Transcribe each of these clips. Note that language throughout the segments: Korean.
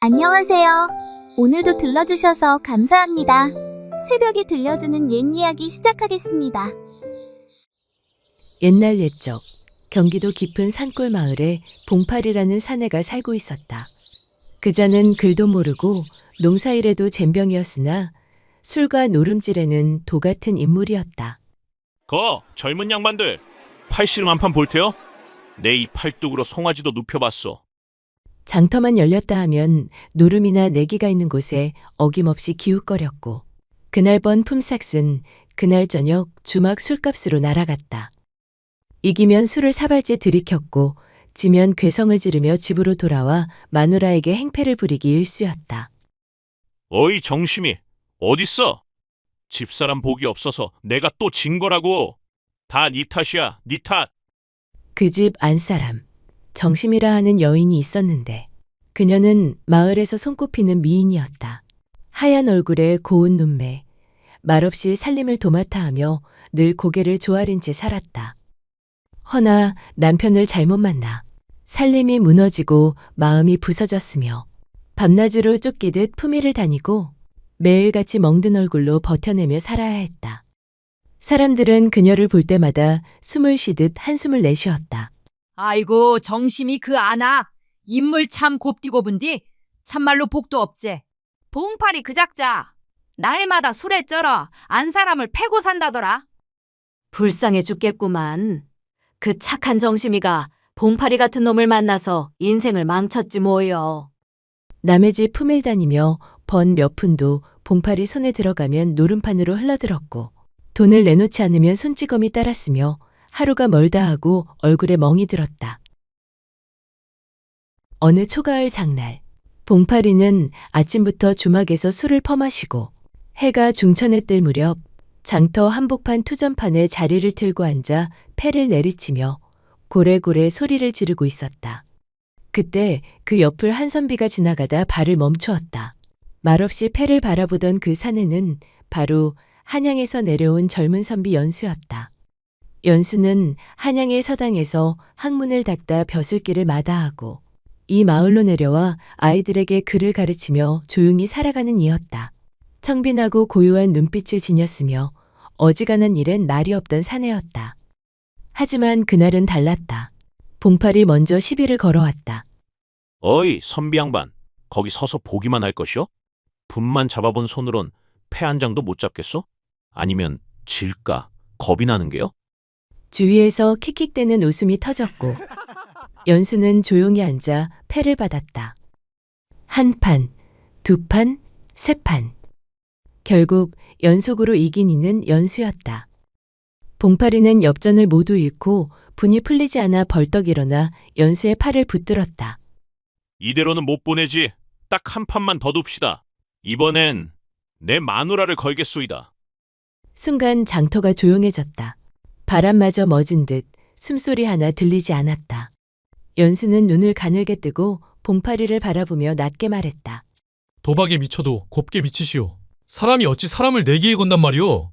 안녕하세요. 오늘도 들러주셔서 감사합니다. 새벽에 들려주는 옛 이야기 시작하겠습니다. 옛날 옛적 경기도 깊은 산골 마을에 봉팔이라는 사내가 살고 있었다. 그자는 글도 모르고 농사일에도 젬병이었으나 술과 노름질에는 도 같은 인물이었다. 젊은 양반들, 팔씨름 한 판 볼테요? 내 이 팔뚝으로 송아지도 눕혀봤어. 장터만 열렸다 하면 노름이나 내기가 있는 곳에 어김없이 기웃거렸고 그날 번 품삯은 그날 저녁 주막 술값으로 날아갔다. 이기면 술을 사발째 들이켰고 지면 괴성을 지르며 집으로 돌아와 마누라에게 행패를 부리기 일쑤였다. 어이 정심이, 어딨어? 집사람 복이 없어서 내가 또 진 거라고. 다 네 탓이야, 네 탓. 그 집 안사람, 정심이라 하는 여인이 있었는데 그녀는 마을에서 손꼽히는 미인이었다. 하얀 얼굴에 고운 눈매, 말없이 살림을 도맡아 하며 늘 고개를 조아린 채 살았다. 허나 남편을 잘못 만나 살림이 무너지고 마음이 부서졌으며 밤낮으로 쫓기듯 품위를 다니고 매일같이 멍든 얼굴로 버텨내며 살아야 했다. 사람들은 그녀를 볼 때마다 숨을 쉬듯 한숨을 내쉬었다. 아이고 정심이 그 아나 인물 참 곱디고 분디 참말로 복도 없제. 봉팔이 그 작자 날마다 술에 쩔어 안 사람을 패고 산다더라. 불쌍해 죽겠구만. 그 착한 정심이가 봉팔이 같은 놈을 만나서 인생을 망쳤지 뭐여. 남의 집 품을 다니며 번 몇 푼도 봉팔이 손에 들어가면 노름판으로 흘러들었고 돈을 내놓지 않으면 손찌검이 따랐으며 하루가 멀다 하고 얼굴에 멍이 들었다. 어느 초가을 장날, 봉팔이는 아침부터 주막에서 술을 퍼마시고 해가 중천에 뜰 무렵 장터 한복판 투전판에 자리를 틀고 앉아 패를 내리치며 고래고래 소리를 지르고 있었다. 그때 그 옆을 한 선비가 지나가다 발을 멈추었다. 말없이 패를 바라보던 그 사내는 바로 한양에서 내려온 젊은 선비 연수였다. 연수는 한양의 서당에서 학문을 닦다 벼슬길을 마다하고 이 마을로 내려와 아이들에게 글을 가르치며 조용히 살아가는 이였다. 청빈하고 고요한 눈빛을 지녔으며 어지간한 일엔 말이 없던 사내였다. 하지만 그날은 달랐다. 봉팔이 먼저 시비를 걸어왔다. 어이 선비 양반, 거기 서서 보기만 할 것이오? 분만 잡아본 손으론 패 한 장도 못 잡겠소? 아니면 질까 겁이 나는 게요? 주위에서 킥킥대는 웃음이 터졌고 연수는 조용히 앉아 패를 받았다. 한 판, 두 판, 세 판. 결국 연속으로 이긴 이는 연수였다. 봉팔이는 엽전을 모두 잃고 분이 풀리지 않아 벌떡 일어나 연수의 팔을 붙들었다. 이대로는 못 보내지. 딱 한 판만 더 둡시다. 이번엔 내 마누라를 걸겠소이다. 순간 장터가 조용해졌다. 바람마저 멎은 듯 숨소리 하나 들리지 않았다. 연수는 눈을 가늘게 뜨고 봉팔이를 바라보며 낮게 말했다. 도박에 미쳐도 곱게 미치시오. 사람이 어찌 사람을 내기에 건단 말이오.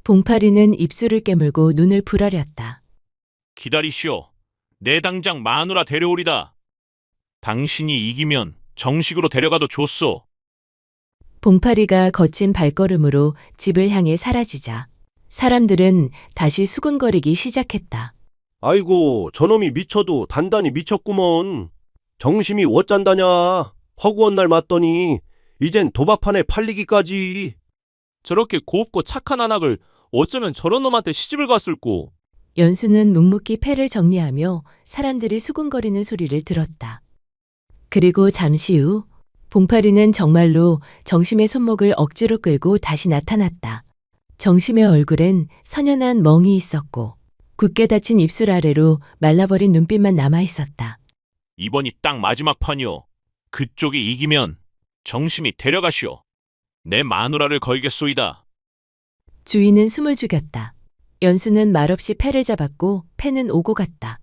봉팔이는 입술을 깨물고 눈을 부라렸다. 기다리시오. 내 당장 마누라 데려오리다. 당신이 이기면 정식으로 데려가도 좋소. 봉팔이가 거친 발걸음으로 집을 향해 사라지자 사람들은 다시 수군거리기 시작했다. 아이고, 저놈이 미쳐도 단단히 미쳤구먼. 정심이 어쩐다냐. 허구한 날 맞더니 이젠 도박판에 팔리기까지. 저렇게 곱고 착한 안악을 어쩌면 저런 놈한테 시집을 갔을꼬. 연수는 묵묵히 패를 정리하며 사람들이 수군거리는 소리를 들었다. 그리고 잠시 후 봉팔이는 정말로 정심의 손목을 억지로 끌고 다시 나타났다. 정심의 얼굴엔 선연한 멍이 있었고 굳게 닫힌 입술 아래로 말라버린 눈빛만 남아있었다. 이번이 딱 마지막 판이오. 그쪽이 이기면 정심이 데려가시오. 내 마누라를 걸겠소이다. 주인은 숨을 죽였다. 연수는 말없이 패를 잡았고 패는 오고 갔다.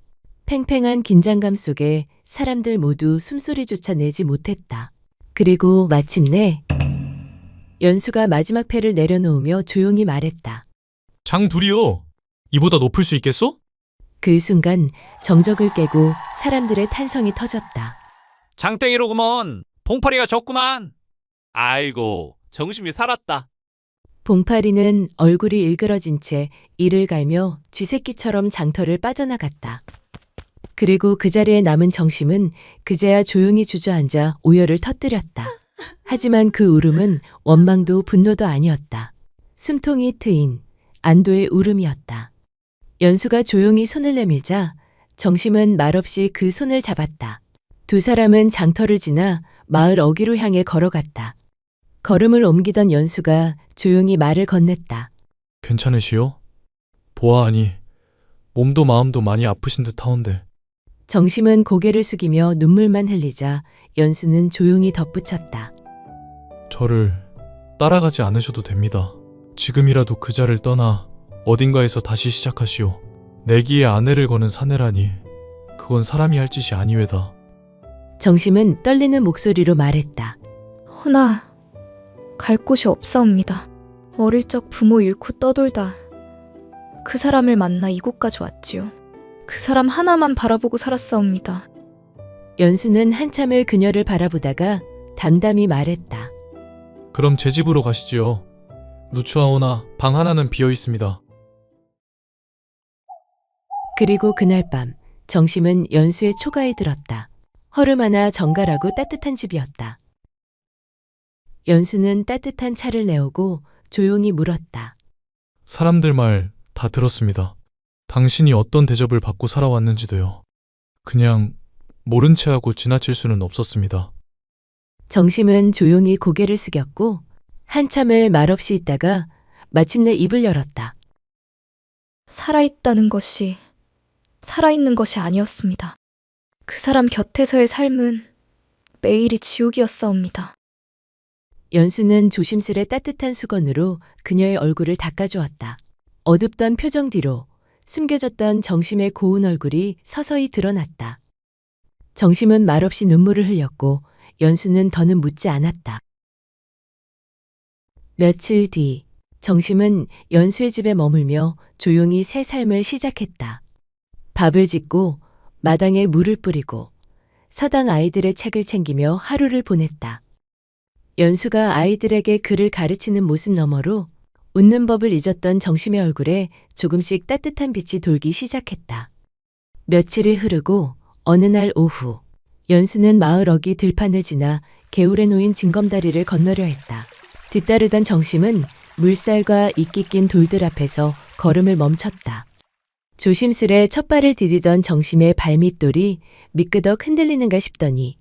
팽팽한 긴장감 속에 사람들 모두 숨소리조차 내지 못했다. 그리고 마침내 연수가 마지막 패를 내려놓으며 조용히 말했다. 장 둘이요. 이보다 높을 수 있겠소? 그 순간 정적을 깨고 사람들의 탄성이 터졌다. 장땡이로구먼. 봉파리가 졌구만. 아이고, 정심이 살았다. 봉파리는 얼굴이 일그러진 채 이를 갈며 쥐새끼처럼 장터를 빠져나갔다. 그리고 그 자리에 남은 정심은 그제야 조용히 주저앉아 오열을 터뜨렸다. 하지만 그 울음은 원망도 분노도 아니었다. 숨통이 트인 안도의 울음이었다. 연수가 조용히 손을 내밀자 정심은 말없이 그 손을 잡았다. 두 사람은 장터를 지나 마을 어귀로 향해 걸어갔다. 걸음을 옮기던 연수가 조용히 말을 건넸다. 괜찮으시오? 보아하니 몸도 마음도 많이 아프신 듯 하온데. 정심은 고개를 숙이며 눈물만 흘리자 연수는 조용히 덧붙였다. 저를 따라가지 않으셔도 됩니다. 지금이라도 그자를 떠나 어딘가에서 다시 시작하시오. 내기에 아내를 거는 사내라니 그건 사람이 할 짓이 아니외다. 정심은 떨리는 목소리로 말했다. 허나 갈 곳이 없사옵니다. 어릴 적 부모 잃고 떠돌다 그 사람을 만나 이곳까지 왔지요. 그 사람 하나만 바라보고 살았사옵니다. 연수는 한참을 그녀를 바라보다가 담담히 말했다. 그럼 제 집으로 가시지요. 누추하오나 방 하나는 비어 있습니다. 그리고 그날 밤 정심은 연수의 초가에 들었다. 허름하나 정갈하고 따뜻한 집이었다. 연수는 따뜻한 차를 내오고 조용히 물었다. 사람들 말 다 들었습니다. 당신이 어떤 대접을 받고 살아왔는지도요. 그냥 모른 채 하고 지나칠 수는 없었습니다. 정심은 조용히 고개를 숙였고 한참을 말없이 있다가 마침내 입을 열었다. 살아있다는 것이 살아있는 것이 아니었습니다. 그 사람 곁에서의 삶은 매일이 지옥이었사옵니다. 연수는 조심스레 따뜻한 수건으로 그녀의 얼굴을 닦아주었다. 어둡던 표정 뒤로 숨겨졌던 정심의 고운 얼굴이 서서히 드러났다. 정심은 말없이 눈물을 흘렸고 연수는 더는 묻지 않았다. 며칠 뒤 정심은 연수의 집에 머물며 조용히 새 삶을 시작했다. 밥을 짓고 마당에 물을 뿌리고 서당 아이들의 책을 챙기며 하루를 보냈다. 연수가 아이들에게 글을 가르치는 모습 너머로 웃는 법을 잊었던 정심의 얼굴에 조금씩 따뜻한 빛이 돌기 시작했다. 며칠이 흐르고 어느 날 오후 연수는 마을 어귀 들판을 지나 개울에 놓인 징검다리를 건너려 했다. 뒤따르던 정심은 물살과 이끼 낀 돌들 앞에서 걸음을 멈췄다. 조심스레 첫 발을 디디던 정심의 발밑돌이 미끄덕 흔들리는가 싶더니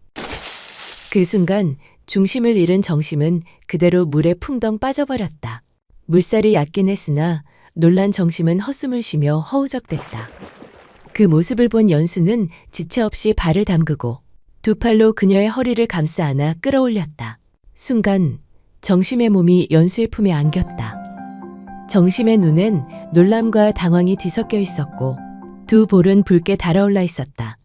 그 순간 중심을 잃은 정심은 그대로 물에 풍덩 빠져버렸다. 물살이 얕긴 했으나 놀란 정심은 헛숨을 쉬며 허우적댔다. 그 모습을 본 연수는 지체 없이 발을 담그고 두 팔로 그녀의 허리를 감싸 안아 끌어올렸다. 순간 정심의 몸이 연수의 품에 안겼다. 정심의 눈엔 놀람과 당황이 뒤섞여 있었고 두 볼은 붉게 달아올라 있었다.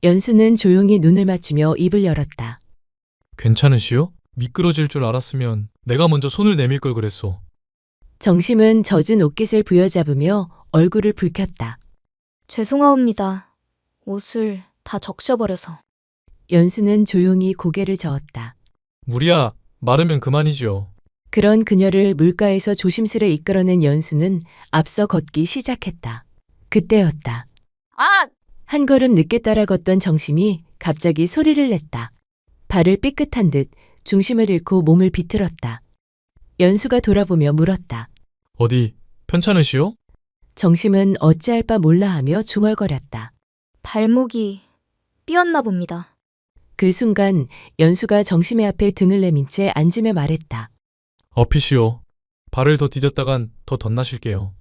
연수는 조용히 눈을 맞추며 입을 열었다. 괜찮으시오? 미끄러질 줄 알았으면 내가 먼저 손을 내밀 걸 그랬소. 정심은 젖은 옷깃을 부여잡으며 얼굴을 붉혔다. 죄송하옵니다. 옷을 다 적셔버려서. 연수는 조용히 고개를 저었다. 무리야, 마르면 그만이지요. 그런 그녀를 물가에서 조심스레 이끌어낸 연수는 앞서 걷기 시작했다. 그때였다. 아! 한 걸음 늦게 따라 걷던 정심이 갑자기 소리를 냈다. 발을 삐끗한 듯 중심을 잃고 몸을 비틀었다. 연수가 돌아보며 물었다. 어디 편찮으시오? 정심은 어찌할 바 몰라 하며 중얼거렸다. 발목이 삐었나 봅니다. 그 순간 연수가 정심의 앞에 등을 내민 채 앉으며 말했다. 어피시오. 발을 더 디뎠다간 더 덧나실게요.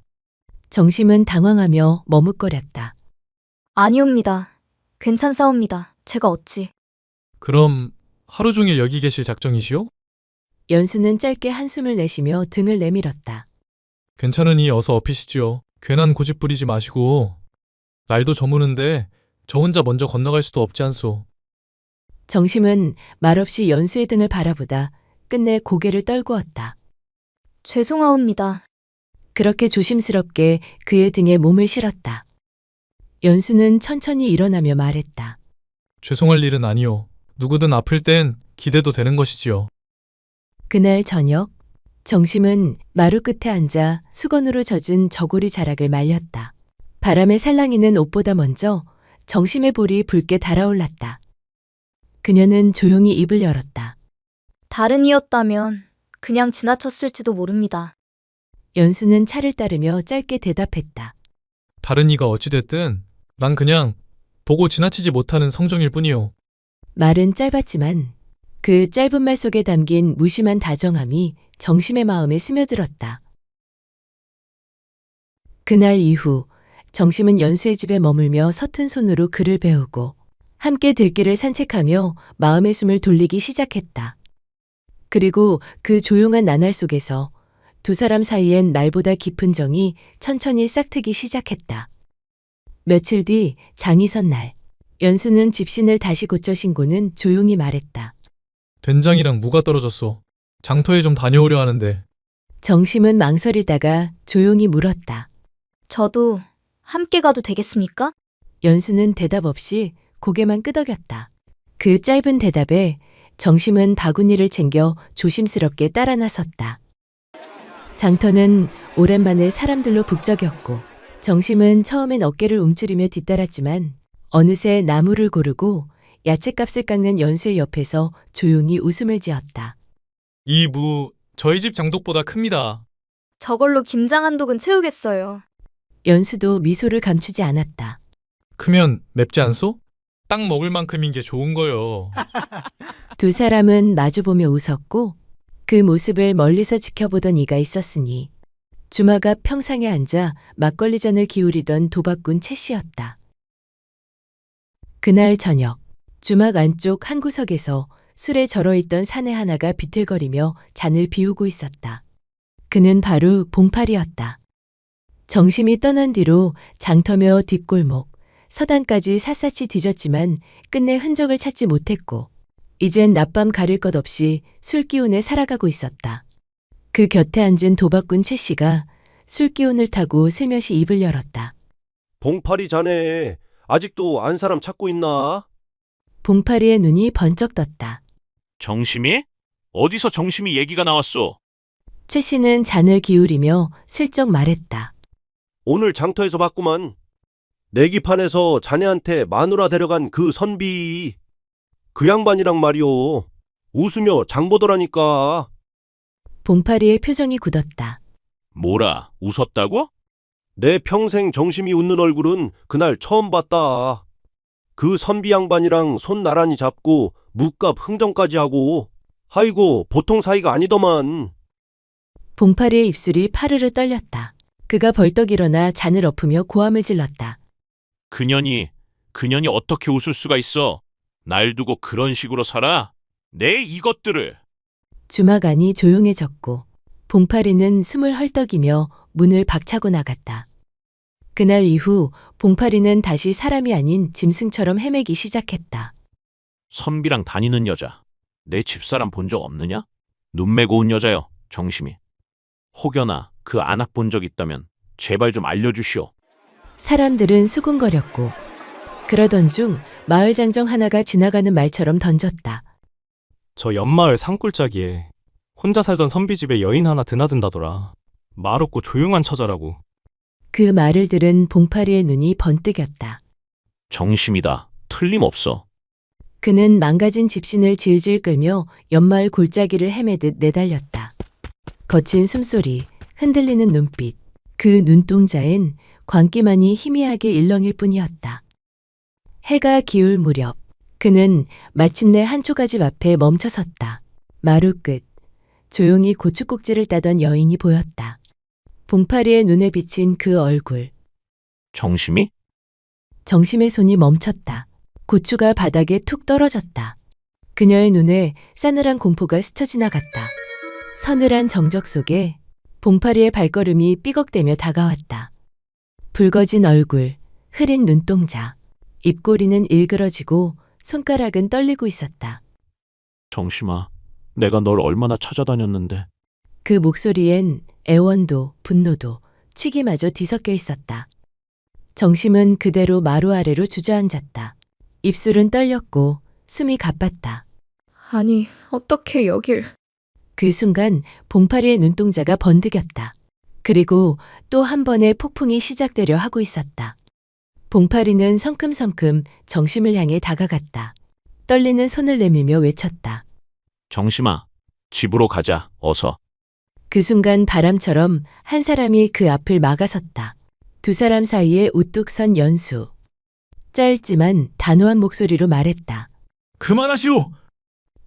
정심은 당황하며 머뭇거렸다. 아니옵니다. 괜찮사옵니다. 제가 어찌. 그럼 하루 종일 여기 계실 작정이시오? 연수는 짧게 한숨을 내쉬며 등을 내밀었다. 괜찮으니 어서 업히시지요. 괜한 고집 부리지 마시고. 날도 저무는데 저 혼자 먼저 건너갈 수도 없지 않소. 정심은 말없이 연수의 등을 바라보다 끝내 고개를 떨구었다. 죄송하옵니다. 그렇게 조심스럽게 그의 등에 몸을 실었다. 연수는 천천히 일어나며 말했다. 죄송할 일은 아니오. 누구든 아플 땐 기대도 되는 것이지요. 그날 저녁, 정심은 마루 끝에 앉아 수건으로 젖은 저고리 자락을 말렸다. 바람에 살랑이는 옷보다 먼저 정심의 볼이 붉게 달아올랐다. 그녀는 조용히 입을 열었다. 다른 이였다면 그냥 지나쳤을지도 모릅니다. 연수는 차를 따르며 짧게 대답했다. 다른 이가 어찌됐든 난 그냥 보고 지나치지 못하는 성정일 뿐이요. 말은 짧았지만 그 짧은 말 속에 담긴 무심한 다정함이 정심의 마음에 스며들었다. 그날 이후 정심은 연수의 집에 머물며 서툰 손으로 글을 배우고 함께 들길을 산책하며 마음의 숨을 돌리기 시작했다. 그리고 그 조용한 나날 속에서 두 사람 사이엔 날보다 깊은 정이 천천히 싹트기 시작했다. 며칠 뒤 장이선 날, 연수는 집신을 다시 고쳐 신고는 조용히 말했다. 된장이랑 무가 떨어졌어. 장터에 좀 다녀오려 하는데. 정심은 망설이다가 조용히 물었다. 저도 함께 가도 되겠습니까? 연수는 대답 없이 고개만 끄덕였다. 그 짧은 대답에 정심은 바구니를 챙겨 조심스럽게 따라 나섰다. 장터는 오랜만에 사람들로 북적였고 정심은 처음엔 어깨를 움츠리며 뒤따랐지만 어느새 나무를 고르고 야채값을 깎는 연수의 옆에서 조용히 웃음을 지었다. 이 무 저희 집 장독보다 큽니다. 저걸로 김장 한 독은 채우겠어요. 연수도 미소를 감추지 않았다. 크면 맵지 않소? 딱 먹을 만큼인 게 좋은 거요. 두 사람은 마주보며 웃었고 그 모습을 멀리서 지켜보던 이가 있었으니 주막 앞 평상에 앉아 막걸리 잔을 기울이던 도박꾼 최 씨였다. 그날 저녁 주막 안쪽 한 구석에서 술에 절어있던 사내 하나가 비틀거리며 잔을 비우고 있었다. 그는 바로 봉팔이었다. 정심이 떠난 뒤로 장터며 뒷골목, 서당까지 샅샅이 뒤졌지만 끝내 흔적을 찾지 못했고 이젠 낮밤 가릴 것 없이 술 기운에 살아가고 있었다. 그 곁에 앉은 도박꾼 최 씨가 술 기운을 타고 슬며시 입을 열었다. 봉파리 자네 아직도 안 사람 찾고 있나? 봉파리의 눈이 번쩍 떴다. 정심이? 어디서 정심이 얘기가 나왔소? 최 씨는 잔을 기울이며 슬쩍 말했다. 오늘 장터에서 봤구만. 내기판에서 자네한테 마누라 데려간 그 선비. 그 양반이랑 말이오. 웃으며 장 보더라니까. 봉파리의 표정이 굳었다. 뭐라, 웃었다고? 내 평생 정심이 웃는 얼굴은 그날 처음 봤다. 그 선비 양반이랑 손 나란히 잡고 묵값 흥정까지 하고. 아이고 보통 사이가 아니더만. 봉파리의 입술이 파르르 떨렸다. 그가 벌떡 일어나 잔을 엎으며 고함을 질렀다. 그년이 어떻게 웃을 수가 있어? 날 두고 그런 식으로 살아? 내 이것들을! 주막 안이 조용해졌고 봉파리는 숨을 헐떡이며 문을 박차고 나갔다. 그날 이후 봉파리는 다시 사람이 아닌 짐승처럼 헤매기 시작했다. 선비랑 다니는 여자, 내 집사람 본 적 없느냐? 눈 매고 온 여자여, 정심이. 혹여나 그 안악 본 적 있다면 제발 좀 알려주시오. 사람들은 수군거렸고 그러던 중 마을 장정 하나가 지나가는 말처럼 던졌다. 저 옆마을 산골짜기에 혼자 살던 선비 집에 여인 하나 드나든다더라. 말 없고 조용한 처자라고. 그 말을 들은 봉파리의 눈이 번뜩였다. 정심이다. 틀림없어. 그는 망가진 집신을 질질 끌며 옆마을 골짜기를 헤매듯 내달렸다. 거친 숨소리, 흔들리는 눈빛, 그 눈동자엔 광기만이 희미하게 일렁일 뿐이었다. 해가 기울 무렵 그는 마침내 한 초가집 앞에 멈춰섰다. 마루 끝 조용히 고추꼭지를 따던 여인이 보였다. 봉파리의 눈에 비친 그 얼굴. 정심이? 정심의 손이 멈췄다. 고추가 바닥에 툭 떨어졌다. 그녀의 눈에 싸늘한 공포가 스쳐 지나갔다. 서늘한 정적 속에 봉파리의 발걸음이 삐걱대며 다가왔다. 붉어진 얼굴, 흐린 눈동자, 입꼬리는 일그러지고 손가락은 떨리고 있었다. 정심아, 내가 널 얼마나 찾아다녔는데. 그 목소리엔 애원도 분노도 취기마저 뒤섞여 있었다. 정심은 그대로 마루 아래로 주저앉았다. 입술은 떨렸고 숨이 가빴다. 아니, 어떻게 여길... 그 순간 봉파리의 눈동자가 번득였다. 그리고 또 한 번의 폭풍이 시작되려 하고 있었다. 봉파리는 성큼성큼 정심을 향해 다가갔다. 떨리는 손을 내밀며 외쳤다. 정심아, 집으로 가자, 어서. 그 순간 바람처럼 한 사람이 그 앞을 막아섰다. 두 사람 사이에 우뚝 선 연수. 짧지만 단호한 목소리로 말했다. 그만하시오!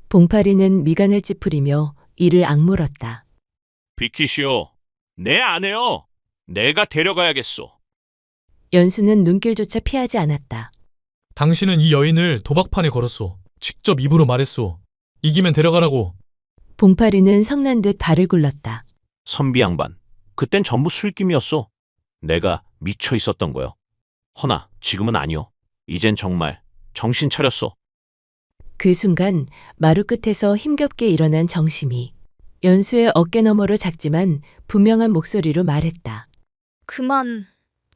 봉파리는 미간을 찌푸리며 이를 악물었다. 비키시오. 내 아내요. 내가 데려가야겠소. 연수는 눈길조차 피하지 않았다. 당신은 이 여인을 도박판에 걸었소. 직접 입으로 말했소. 이기면 데려가라고. 봉파리는 성난 듯 발을 굴렀다. 선비 양반, 그땐 전부 술김이었소. 내가 미쳐 있었던 거요. 허나 지금은 아니오. 이젠 정말 정신 차렸소. 그 순간 마루 끝에서 힘겹게 일어난 정심이 연수의 어깨 너머로 작지만 분명한 목소리로 말했다. 그만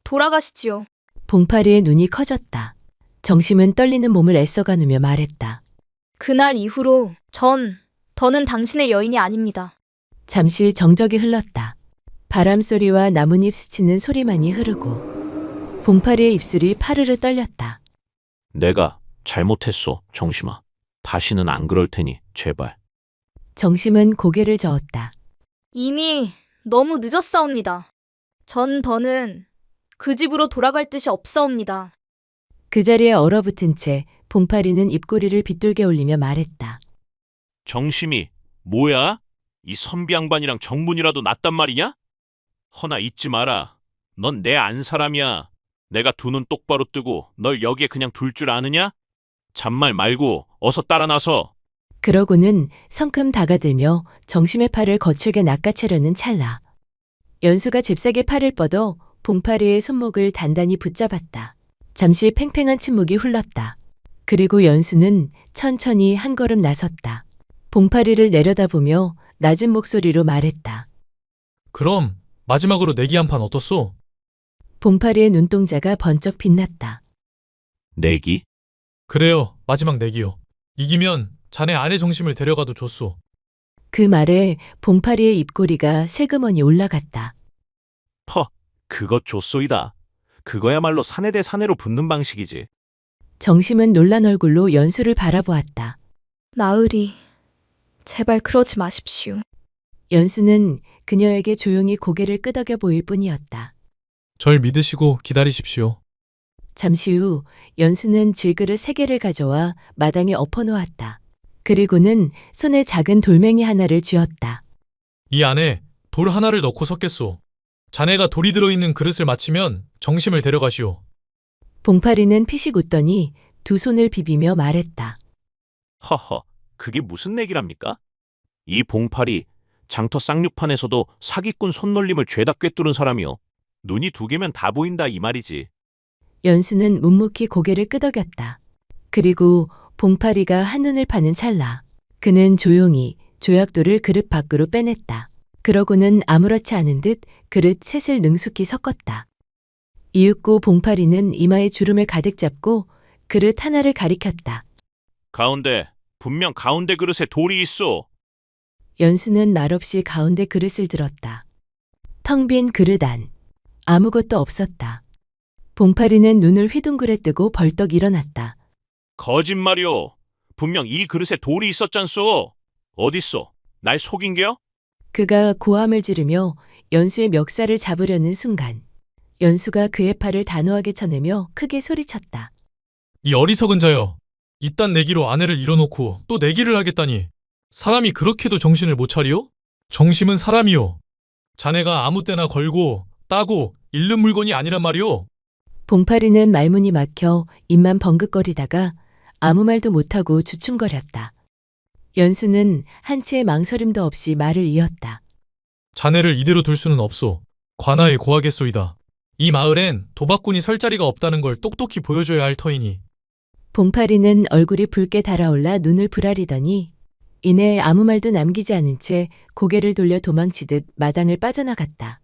돌아가시지요. 봉파리의 눈이 커졌다. 정심은 떨리는 몸을 애써 가누며 말했다. 그날 이후로 더는 당신의 여인이 아닙니다. 잠시 정적이 흘렀다. 바람소리와 나뭇잎 스치는 소리만이 흐르고 봉파리의 입술이 파르르 떨렸다. 내가 잘못했소, 정심아. 다시는 안 그럴 테니 제발. 정심은 고개를 저었다. 이미 너무 늦었사옵니다. 더는 그 집으로 돌아갈 뜻이 없사옵니다. 그 자리에 얼어붙은 채 봉파리는 입꼬리를 빗돌게 올리며 말했다. 정심이 뭐야? 이 선비 양반이랑 정분이라도 났단 말이냐? 허나 잊지 마라. 넌 내 안 사람이야. 내가 두 눈 똑바로 뜨고 널 여기에 그냥 둘 줄 아느냐? 잔말 말고 어서 따라 나서. 그러고는 성큼 다가들며 정심의 팔을 거칠게 낚아채려는 찰나. 연수가 잽싸게 팔을 뻗어 봉파리의 손목을 단단히 붙잡았다. 잠시 팽팽한 침묵이 흘렀다. 그리고 연수는 천천히 한 걸음 나섰다. 봉파리를 내려다보며 낮은 목소리로 말했다. 그럼 마지막으로 내기 한 판 어떻소? 봉파리의 눈동자가 번쩍 빛났다. 내기? 그래요. 마지막 내기요. 이기면 자네 아내 정심을 데려가도 좋소. 그 말에 봉파리의 입꼬리가 슬그머니 올라갔다. 퍼, 그것 좋소이다. 그거야말로 사내 대 사내로 붙는 방식이지. 정심은 놀란 얼굴로 연수를 바라보았다. 나으리, 제발 그러지 마십시오. 연수는 그녀에게 조용히 고개를 끄덕여 보일 뿐이었다. 절 믿으시고 기다리십시오. 잠시 후 연수는 질그릇 3개를 가져와 마당에 엎어놓았다. 그리고는 손에 작은 돌멩이 하나를 쥐었다. 이 안에 돌 하나를 넣고 섞겠소. 자네가 돌이 들어있는 그릇을 맞히면 정심을 데려가시오. 봉파리는 피식 웃더니 두 손을 비비며 말했다. 허허, 그게 무슨 내기랍니까? 이 봉팔이 장터 쌍류판에서도 사기꾼 손놀림을 죄다 꿰뚫은 사람이요. 눈이 2개면 다 보인다 이 말이지. 연수는 묵묵히 고개를 끄덕였다. 그리고 봉파리가 한눈을 파는 찰나 그는 조용히 조약돌을 그릇 밖으로 빼냈다. 그러고는 아무렇지 않은 듯 그릇 셋을 능숙히 섞었다. 이윽고 봉파리는 이마에 주름을 가득 잡고 그릇 하나를 가리켰다. 가운데, 분명 가운데 그릇에 돌이 있어. 연수는 말없이 가운데 그릇을 들었다. 텅 빈 그릇 안 아무것도 없었다. 봉파리는 눈을 휘둥그레 뜨고 벌떡 일어났다. 거짓말이오. 분명 이 그릇에 돌이 있었잖소. 어딨소? 날 속인 게요? 그가 고함을 지르며 연수의 멱살을 잡으려는 순간 연수가 그의 팔을 단호하게 쳐내며 크게 소리쳤다. 이 어리석은 자여. 이딴 내기로 아내를 잃어놓고 또 내기를 하겠다니. 사람이 그렇게도 정신을 못 차리요? 정심은 사람이요. 자네가 아무 때나 걸고 따고 잃는 물건이 아니란 말이오. 봉파리는 말문이 막혀 입만 벙긋거리다가 아무 말도 못하고 주춤거렸다. 연수는 한치의 망설임도 없이 말을 이었다. 자네를 이대로 둘 수는 없소. 관아에 고하겠소이다. 이 마을엔 도박꾼이 설 자리가 없다는 걸 똑똑히 보여줘야 할 터이니. 봉파리는 얼굴이 붉게 달아올라 눈을 부라리더니 이내 아무 말도 남기지 않은 채 고개를 돌려 도망치듯 마당을 빠져나갔다.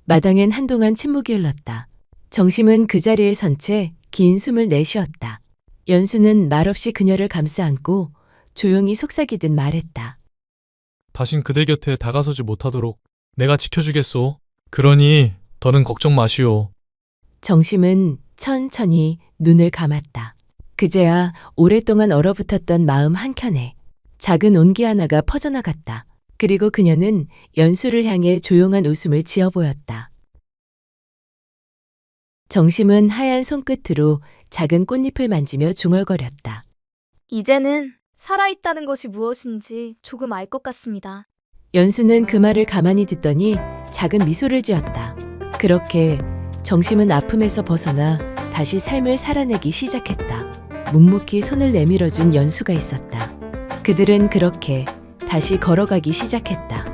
마당엔 한동안 침묵이 흘렀다. 정심은 그 자리에 선 채 긴 숨을 내쉬었다. 연수는 말없이 그녀를 감싸 안고 조용히 속삭이듯 말했다. 다신 그대 곁에 다가서지 못하도록 내가 지켜주겠소. 그러니 더는 걱정 마시오. 정심은 천천히 눈을 감았다. 그제야 오랫동안 얼어붙었던 마음 한켠에 작은 온기 하나가 퍼져나갔다. 그리고 그녀는 연수를 향해 조용한 웃음을 지어 보였다. 정심은 하얀 손끝으로 작은 꽃잎을 만지며 중얼거렸다. 이제는 살아있다는 것이 무엇인지 조금 알 것 같습니다. 연수는 그 말을 가만히 듣더니 작은 미소를 지었다. 그렇게 정심은 아픔에서 벗어나 다시 삶을 살아내기 시작했다. 묵묵히 손을 내밀어준 연수가 있었다. 그들은 그렇게 다시 걸어가기 시작했다.